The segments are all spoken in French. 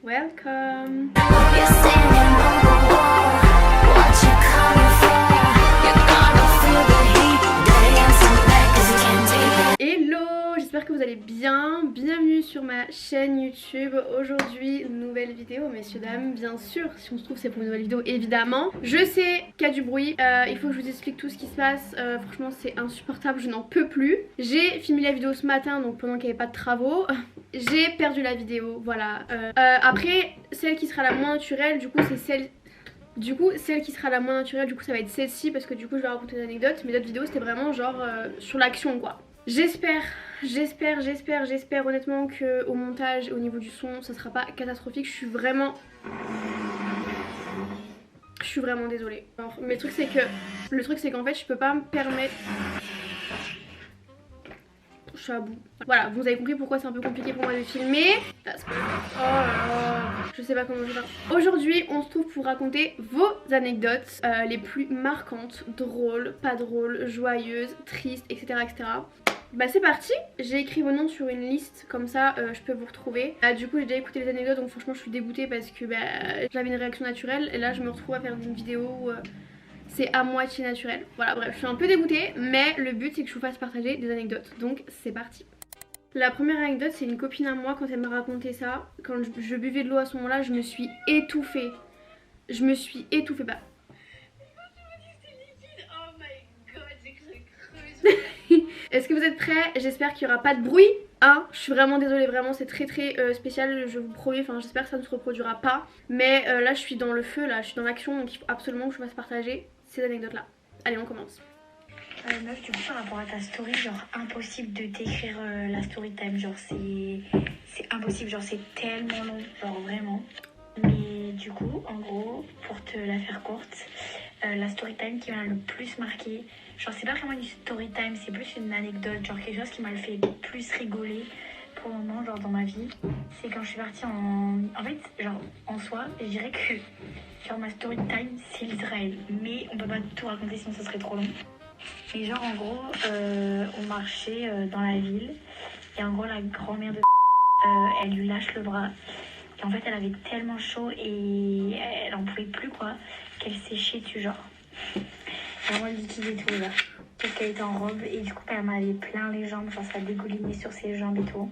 welcome. Hello, j'espère que vous allez bien, bienvenue sur ma chaîne YouTube. Aujourd'hui, nouvelle vidéo, messieurs dames, bien sûr, si on se trouve c'est pour une nouvelle vidéo évidemment. Je sais qu'il y a du bruit, il faut que je vous explique tout ce qui se passe, franchement c'est insupportable, je n'en peux plus. J'ai filmé la vidéo ce matin, donc pendant qu'il n'y avait pas de travaux, j'ai perdu la vidéo, voilà. Après, celle qui sera la moins naturelle, du coup c'est celle... celle qui sera la moins naturelle, du coup ça va être celle-ci parce que du coup je vais raconter des anecdotes. Mais d'autres vidéos c'était vraiment genre sur l'action quoi. J'espère honnêtement que au montage, au niveau du son, ça sera pas catastrophique. Je suis vraiment désolée. Alors, mais le truc c'est qu'en fait je peux pas me permettre... Je suis à bout. Voilà, vous avez compris pourquoi c'est un peu compliqué pour moi de filmer. Parce que... Oh là là, je sais pas comment je vais faire. Aujourd'hui, on se trouve pour raconter vos anecdotes les plus marquantes, drôles, pas drôles, joyeuses, tristes, etc. etc. Bah c'est parti, j'ai écrit vos noms sur une liste, comme ça je peux vous retrouver. Du coup j'ai déjà écouté les anecdotes, donc franchement je suis dégoûtée parce que j'avais une réaction naturelle. Et là je me retrouve à faire une vidéo où c'est à moitié naturel. Voilà, bref, je suis un peu dégoûtée, mais le but c'est que je vous fasse partager des anecdotes. Donc c'est parti. La première anecdote, c'est une copine à moi quand elle m'a raconté ça. Quand je buvais de l'eau à ce moment-là, je me suis étouffée. Bah. Est-ce que vous êtes prêts? J'espère qu'il n'y aura pas de bruit. Hein, je suis vraiment désolée, vraiment c'est très spécial, je vous promets, enfin j'espère que ça ne se reproduira pas. Mais là je suis dans le feu, là je suis dans l'action, donc il faut absolument que je fasse partager ces anecdotes là. Allez, on commence. Meuf, du coup par rapport à ta story, genre impossible de t'écrire la story time, genre c'est impossible, genre c'est tellement long, genre vraiment. Mais du coup, en gros, pour te la faire courte, la story time qui m'a le plus marqué, genre c'est pas vraiment une story time, c'est plus une anecdote, genre quelque chose qui m'a fait le plus rigoler pour le moment, genre dans ma vie, c'est quand je suis partie en fait, genre en soi, je dirais que genre ma story time c'est l'Israël, mais on peut pas tout raconter sinon ça serait trop long. Mais genre en gros, on marchait dans la ville et en gros la grand-mère de elle lui lâche le bras. Et en fait elle avait tellement chaud et elle en pouvait plus quoi, qu'elle séchait dessus genre. Vraiment liquide et tout là. Parce qu'elle était en robe et du coup elle m'avait plein les jambes, genre ça dégoulinait sur ses jambes et tout.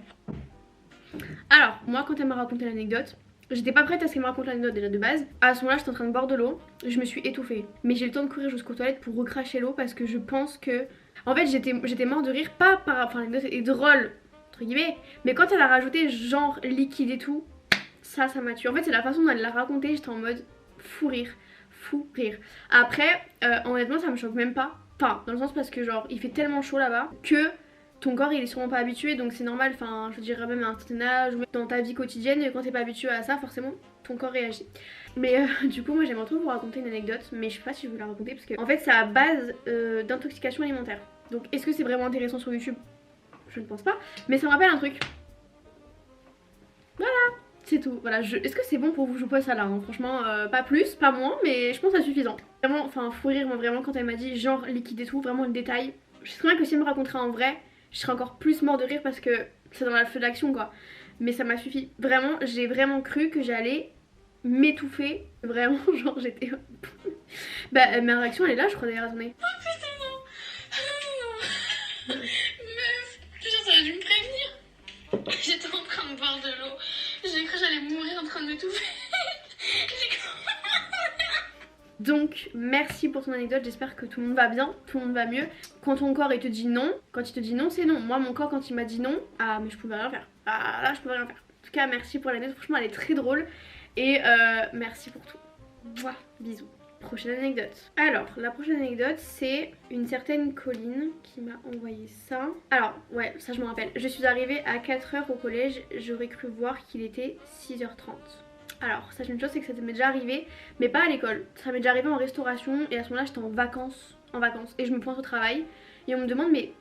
Alors, moi quand elle m'a raconté l'anecdote, j'étais pas prête à ce qu'elle me raconte l'anecdote déjà de base. À ce moment-là, j'étais en train de boire de l'eau, je me suis étouffée. Mais j'ai eu le temps de courir jusqu'aux toilettes pour recracher l'eau parce que je pense que... En fait, j'étais mort de rire, pas par... Enfin, l'anecdote est drôle, entre guillemets. Mais quand elle a rajouté genre liquide et tout, ça m'a tué. En fait, c'est la façon dont elle l'a raconté, j'étais en mode fou rire. Après, honnêtement, ça me choque même pas. Enfin, dans le sens parce que genre, il fait tellement chaud là-bas que... ton corps il est sûrement pas habitué, donc c'est normal, enfin je dirais même à un certain âge ou dans ta vie quotidienne, quand t'es pas habitué à ça, forcément ton corps réagit. Mais du coup moi j'aimerais trop vous raconter une anecdote, mais je sais pas si je veux la raconter parce que en fait c'est à base d'intoxication alimentaire. Donc est-ce que c'est vraiment intéressant sur YouTube? Je ne pense pas, mais ça me rappelle un truc. Voilà, c'est tout. Voilà, est-ce que c'est bon pour vous? Je vous pose ça là, hein. Franchement pas plus, pas moins, mais je pense que c'est suffisant. Vraiment, enfin fou rire, moi vraiment quand elle m'a dit genre liquide et tout, vraiment le détail. Je sais très bien que si elle me raconterait en vrai, je serais encore plus mort de rire parce que c'est dans le feu de l'action quoi. Mais ça m'a suffi. Vraiment, j'ai vraiment cru que j'allais m'étouffer. Vraiment, genre j'étais... Bah ma réaction elle est là je crois d'ailleurs, attendez. Oh putain non. Meuf, genre ça a dû me prévenir. J'étais en train de boire de l'eau. J'ai cru que j'allais mourir en train de m'étouffer. Donc merci pour ton anecdote, j'espère que tout le monde va bien, tout le monde va mieux. Quand ton corps il te dit non, quand il te dit non c'est non. Moi mon corps quand il m'a dit non, ah mais je pouvais rien faire. Ah là je pouvais rien faire. En tout cas merci pour l'anecdote, franchement elle est très drôle. Et merci pour tout. Mouah, bisous. Prochaine anecdote. Alors la prochaine anecdote c'est une certaine Colline qui m'a envoyé ça. Alors ouais ça je me rappelle. Je suis arrivée à 4h au collège, j'aurais cru voir qu'il était 6h30. Alors, sache une chose, c'est que ça m'est déjà arrivé, mais pas à l'école. Ça m'est déjà arrivé en restauration et à ce moment-là, j'étais en vacances. Et je me pointe au travail et on me demande, mais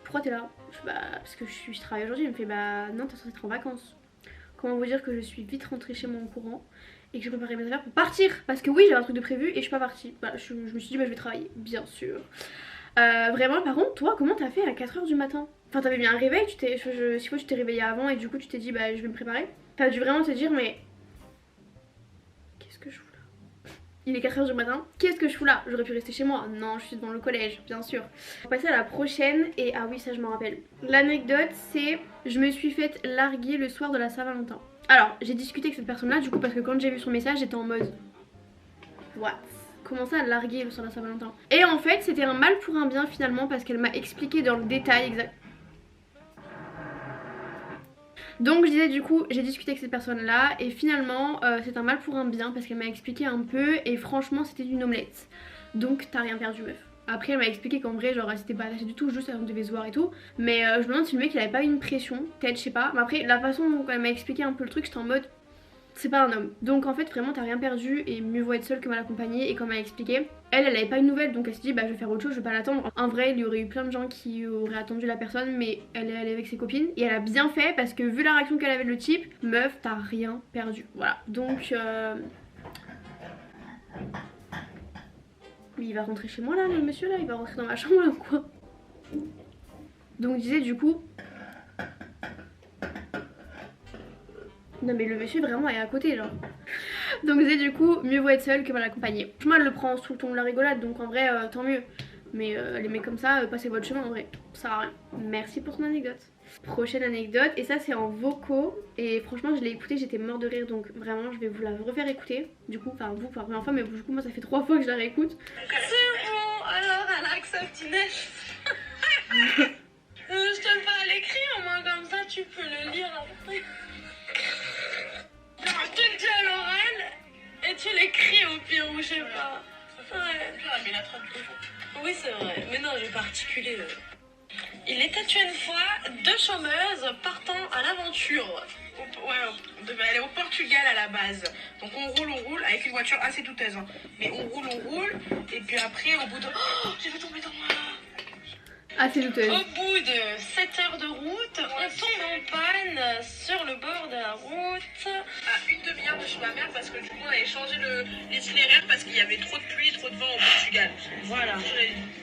pourquoi t'es là? Je fais, bah, parce que je travaille aujourd'hui. Il me fait, bah, non, t'es censée être en vacances. Comment vous dire que je suis vite rentrée chez moi en courant et que je préparais mes affaires pour partir? Parce que oui, j'avais un truc de prévu et je suis pas partie. Bah, je me suis dit, bah, je vais travailler, bien sûr. Vraiment, par contre, toi, comment t'as fait à 4h du matin? Enfin, t'avais bien un réveil, si tu t'es réveillée avant et du coup, tu t'es dit, bah, je vais me préparer. T'as dû vraiment te dire, mais. Il est 4h du matin. Qu'est-ce que je fous là? J'aurais pu rester chez moi. Non, je suis devant le collège, bien sûr. On va passer à la prochaine. Et ah oui, ça je m'en rappelle. L'anecdote, c'est je me suis faite larguer le soir de la Saint-Valentin. Alors, j'ai discuté avec cette personne-là, du coup, parce que quand j'ai vu son message, j'étais en mode what? Comment ça, larguer le soir de la Saint-Valentin? Et en fait, c'était un mal pour un bien finalement, parce qu'elle m'a expliqué dans le détail exact. Donc je disais du coup j'ai discuté avec cette personne là et finalement c'est un mal pour un bien parce qu'elle m'a expliqué un peu et franchement c'était une omelette. Donc t'as rien perdu meuf. Après elle m'a expliqué qu'en vrai genre elle s'était pas attachée du tout, juste elle devait se voir et tout. Mais je me demande si le mec il avait pas eu une pression, peut-être je sais pas. Mais après la façon dont elle m'a expliqué un peu le truc j'étais en mode c'est pas un homme. Donc en fait vraiment t'as rien perdu et mieux vaut être seule que mal accompagnée. Et comme elle m'a expliqué, elle avait pas une nouvelle donc elle s'est dit bah je vais faire autre chose, je vais pas l'attendre. En vrai il y aurait eu plein de gens qui auraient attendu la personne mais elle est allée avec ses copines. Et elle a bien fait parce que vu la réaction qu'elle avait de le type, meuf t'as rien perdu. Voilà donc mais il va rentrer chez moi là le monsieur là, il va rentrer dans ma chambre là ou quoi? Donc je disais du coup non mais le monsieur vraiment est à côté genre. Donc c'est du coup mieux vaut être seule que mal accompagnée. Franchement elle le prend sous le ton de la rigolade donc en vrai tant mieux. Mais les mecs comme ça, passez votre chemin en vrai, ça sert à rien. Merci pour ton anecdote. Prochaine anecdote et ça c'est en vocaux et franchement je l'ai écouté, j'étais mort de rire donc vraiment je vais vous la refaire écouter. Du coup, enfin vous pour la première fois mais du coup moi ça fait 3 fois que je la réécoute. C'est bon, alors elle accepte Inès. Je te le fais à l'écrit au moins comme ça tu peux le lire après. Je te le dis à l'oral et tu l'écris au pire ou je sais pas. Ouais. Mais la traduction. Oui c'est vrai, mais non j'ai pas articulé. Il était une fois 2 chômeuses partant à l'aventure. Ouais, on devait aller au Portugal à la base. Donc on roule avec une voiture assez douteuse. Hein. Mais on roule et puis après au bout de... Oh, j'ai fait tomber dans moi. Assez douteuse. Au bout de 7 heures de route, on tombe en panne sur le bord de la route. À une demi-heure de chez ma mère parce que du coup on avait changé l'itinéraire parce qu'il y avait trop de pluie, trop de vent au Portugal. Voilà,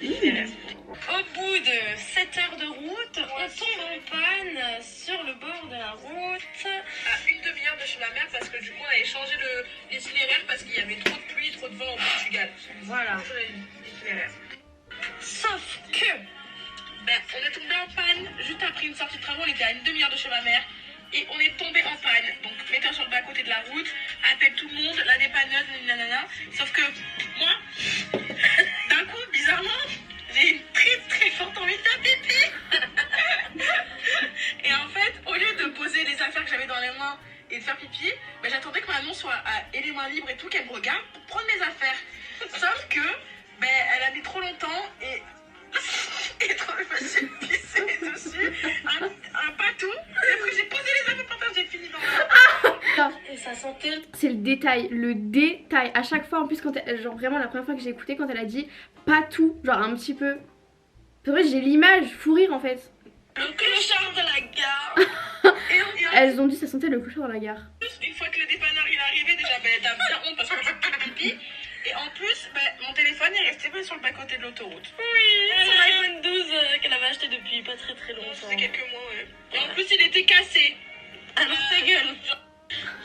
l'itinéraire. Au bout de 7 heures de route, on tombe en panne sur le bord de la route. À une demi-heure de chez ma mère parce que du coup on avait changé l'itinéraire parce qu'il y avait trop de pluie, trop de vent au Portugal. Voilà, l'itinéraire. Sauf que on est tombé en panne juste après une sortie de travaux, on était à une demi-heure de chez ma mère et on est tombé en panne. Donc mettez sur le bas côté de la route, appelle tout le monde, la dépanneuse, nanana. Sauf que moi, d'un coup, bizarrement, j'ai une très forte envie de faire pipi. Et en fait, au lieu de poser les affaires que j'avais dans les mains et de faire pipi, j'attendais que maman soit ait les mains libres et tout, qu'elle me regarde pour prendre mes affaires. Sauf que elle a mis trop longtemps et trop je me suis pissée dessus, un patou, et après j'ai posé les affaires par terre, j'ai fini dans le... Et ça sentait... C'est le détail, à chaque fois en plus quand elle, genre vraiment la première fois que j'ai écouté quand elle a dit pas tout, genre un petit peu. C'est vrai j'ai l'image, fou rire en fait. Le clochard de la gare. Elles ont dit ça sentait le clochard dans la gare. Une fois que le dépanneur il est arrivé déjà t'as bien honte parce que j'ai fait pipi. Et en plus, mon téléphone est resté sur le bas-côté de l'autoroute. Oui, son iPhone 12 qu'elle avait acheté depuis pas très longtemps. C'était quelques mois, ouais. Et en plus, il était cassé. Alors ta gueule.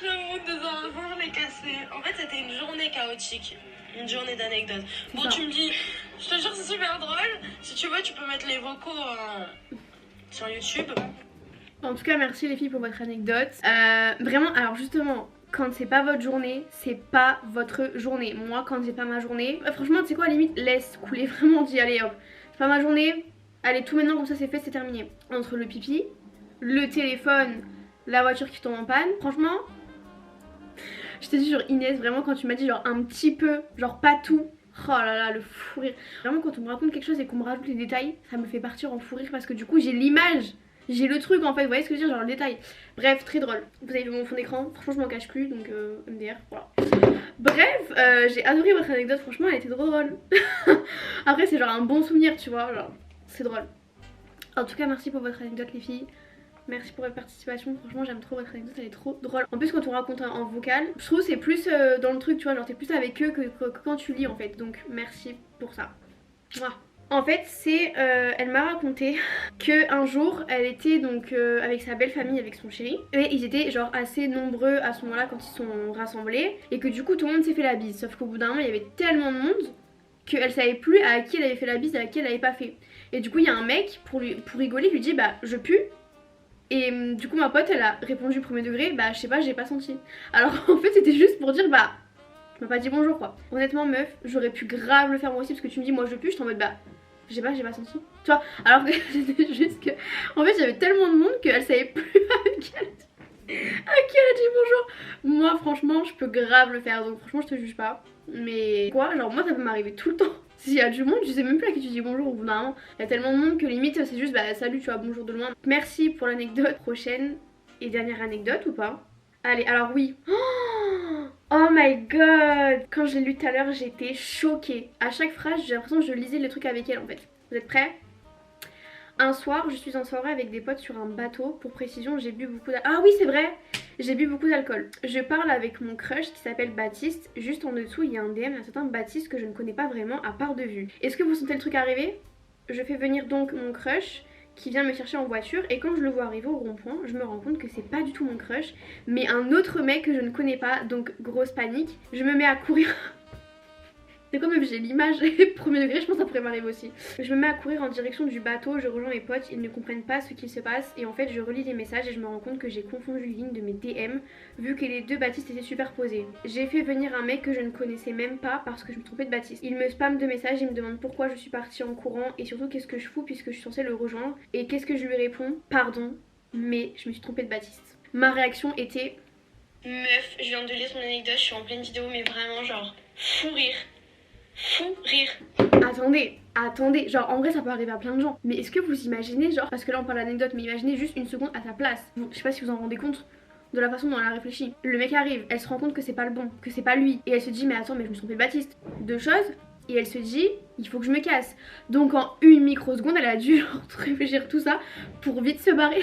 J'avoue, 2 ans avant, il est cassé. En fait, c'était une journée chaotique. Une journée d'anecdotes. Bon, tu me dis, je te jure, c'est super drôle. Si tu veux, tu peux mettre les vocaux sur YouTube. En tout cas, merci les filles pour votre anecdote. Vraiment, alors justement... Quand c'est pas votre journée, c'est pas votre journée. Moi, quand j'ai pas ma journée, franchement, tu sais quoi, à la limite, laisse couler. Vraiment, dis, allez hop, c'est pas ma journée, allez, tout maintenant, comme ça, c'est fait, c'est terminé. Entre le pipi, le téléphone, la voiture qui tombe en panne, franchement, je t'ai dit, genre, Inès, vraiment, quand tu m'as dit, genre, un petit peu, genre, pas tout, oh là là, le fou rire. Vraiment, quand on me raconte quelque chose et qu'on me rajoute les détails, ça me fait partir en fou rire parce que du coup, j'ai l'image. J'ai le truc en fait, vous voyez ce que je veux dire, genre le détail. Bref, très drôle. Vous avez vu mon fond d'écran, franchement je m'en cache plus, donc MDR, voilà. Bref, j'ai adoré votre anecdote, franchement elle était trop drôle. Après c'est genre un bon souvenir, tu vois, genre c'est drôle. En tout cas merci pour votre anecdote les filles. Merci pour votre participation, franchement j'aime trop votre anecdote, elle est trop drôle. En plus quand on raconte en vocal, je trouve c'est plus dans le truc, tu vois, genre t'es plus avec eux que quand tu lis en fait. Donc merci pour ça. Mouah. En fait, elle m'a raconté que un jour, elle était donc avec sa belle famille, avec son chéri, et ils étaient genre assez nombreux à ce moment-là quand ils sont rassemblés, et que du coup tout le monde s'est fait la bise. Sauf qu'au bout d'un moment, il y avait tellement de monde qu'elle savait plus à qui elle avait fait la bise et à qui elle l'avait pas fait. Et du coup, il y a un mec pour rigoler, lui dit bah je pue. Et du coup, ma pote, elle a répondu premier degré, bah je sais pas, j'ai pas senti. Alors en fait, c'était juste pour dire bah tu m'as pas dit bonjour quoi. Honnêtement, meuf, j'aurais pu grave le faire moi aussi parce que tu me dis moi je pue, je t'en mode bah j'ai pas senti. Tu vois, alors que c'était juste que. En fait, j'avais tellement de monde qu'elle savait plus à qui elle a dit bonjour. Moi, franchement, je peux grave le faire donc franchement, je te juge pas. Mais quoi, genre moi, ça peut m'arriver tout le temps. S'il y a du monde, je sais même plus à qui tu dis bonjour au bout d'un moment. Il y a tellement de monde que limite, c'est juste bah salut, tu vois, bonjour de loin. Merci pour l'anecdote. Prochaine et dernière anecdote ou pas? Allez, alors oui. Oh my god! Quand je l'ai lu tout à l'heure, j'étais choquée. À chaque phrase, j'ai l'impression que je lisais le truc avec elle en fait. Vous êtes prêts? Un soir, je suis en soirée avec des potes sur un bateau. Pour précision, j'ai bu beaucoup d'alcool. Ah oui, c'est vrai! J'ai bu beaucoup d'alcool. Je parle avec mon crush qui s'appelle Baptiste. Juste en dessous, il y a un DM d'un certain Baptiste que je ne connais pas vraiment à part de vue. Est-ce que vous sentez le truc arriver? Je fais venir donc mon crush qui vient me chercher en voiture et quand je le vois arriver au rond-point, je me rends compte que c'est pas du tout mon crush, mais un autre mec que je ne connais pas, donc grosse panique. Je me mets à courir. C'est comme j'ai l'image, premier degré, je pense que ça pourrait m'arriver aussi. Je me mets à courir en direction du bateau, je rejoins mes potes, ils ne comprennent pas ce qu'il se passe et en fait je relis les messages et je me rends compte que j'ai confondu les lignes de mes DM vu que les deux Baptistes étaient superposés. J'ai fait venir un mec que je ne connaissais même pas parce que je me trompais de Baptiste. Il me spamme de messages, il me demande pourquoi je suis partie en courant et surtout qu'est-ce que je fous puisque je suis censée le rejoindre et qu'est-ce que je lui réponds? Pardon, mais je me suis trompée de Baptiste. Ma réaction était... Meuf, je viens de lire ton anecdote, je suis en pleine vidéo mais vraiment genre fou rire. Fou rire. Attendez, genre en vrai ça peut arriver à plein de gens. Mais est-ce que vous imaginez, genre, parce que là on parle d'anecdote, mais imaginez juste une seconde à sa place. Bon, je sais pas si vous en rendez compte de la façon dont elle a réfléchi. Le mec arrive, elle se rend compte que c'est pas le bon, que c'est pas lui. Et elle se dit mais attends mais je me suis trompée de Baptiste. Deux choses, et elle se dit il faut que je me casse. Donc en une microseconde elle a dû genre, réfléchir tout ça pour vite se barrer.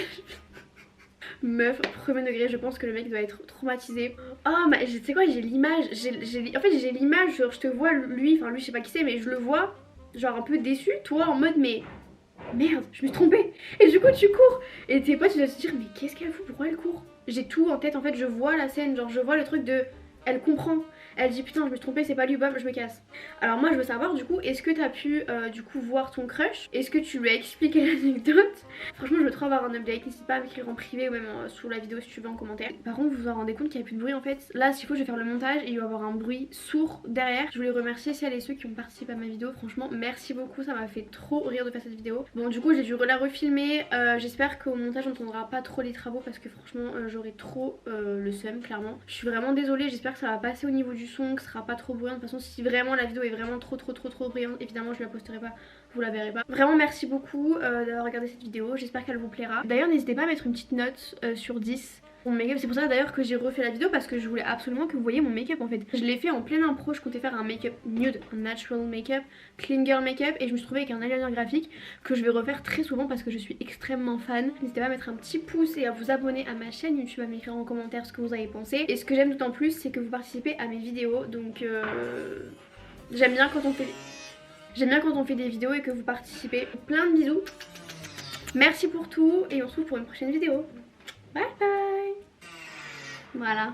Meuf, premier degré, je pense que le mec doit être traumatisé. Oh, mais tu sais quoi, j'ai l'image. En fait, j'ai l'image, genre, je te vois lui, enfin, lui, je sais pas qui c'est, mais je le vois, genre, un peu déçu, toi, en mode, mais merde, je me suis trompée. Et du coup, tu cours. Et tes potes, tu dois te dire, mais qu'est-ce qu'elle fout? Pourquoi elle court? J'ai tout en tête, en fait, je vois la scène, genre, je vois le truc de. Elle comprend. Elle dit putain je me suis trompée, c'est pas lui, bam je me casse. Alors moi je veux savoir du coup, est-ce que t'as pu du coup voir ton crush? Est-ce que tu lui as expliqué l'anecdote? Franchement je veux trop avoir un update, n'hésite pas à m'écrire en privé ou même sous la vidéo si tu veux en commentaire. Par contre vous vous en rendez compte qu'il n'y a plus de bruit en fait. Là s'il faut je vais faire le montage et il va y avoir un bruit sourd derrière. Je voulais remercier celles et ceux qui ont participé à ma vidéo, franchement merci beaucoup, ça m'a fait trop rire de faire cette vidéo. Bon du coup j'ai dû la refilmer, j'espère qu'au montage on n'entendra pas trop les travaux parce que franchement j'aurais trop le seum clairement. Je suis vraiment désolée, j'espère que ça va passer au niveau du son, que ce sera pas trop bruyant. De toute façon si vraiment la vidéo est vraiment trop bruyante, évidemment je la posterai pas, vous la verrez pas. Vraiment merci beaucoup d'avoir regardé cette vidéo, j'espère qu'elle vous plaira. D'ailleurs n'hésitez pas à mettre une petite note sur 10 mon make-up, c'est pour ça d'ailleurs que j'ai refait la vidéo parce que je voulais absolument que vous voyez mon make-up en fait. Je l'ai fait en pleine impro, je comptais faire un make-up nude, un natural make-up, clean girl make-up et je me suis trouvée avec un eyeliner graphique que je vais refaire très souvent parce que je suis extrêmement fan. N'hésitez pas à mettre un petit pouce et à vous abonner à ma chaîne YouTube, à m'écrire en commentaire ce que vous avez pensé. Et ce que j'aime d'autant plus c'est que vous participez à mes vidéos donc j'aime bien quand on fait des vidéos et que vous participez. Plein de bisous, merci pour tout et on se retrouve pour une prochaine vidéo. Bye bye. Voilà.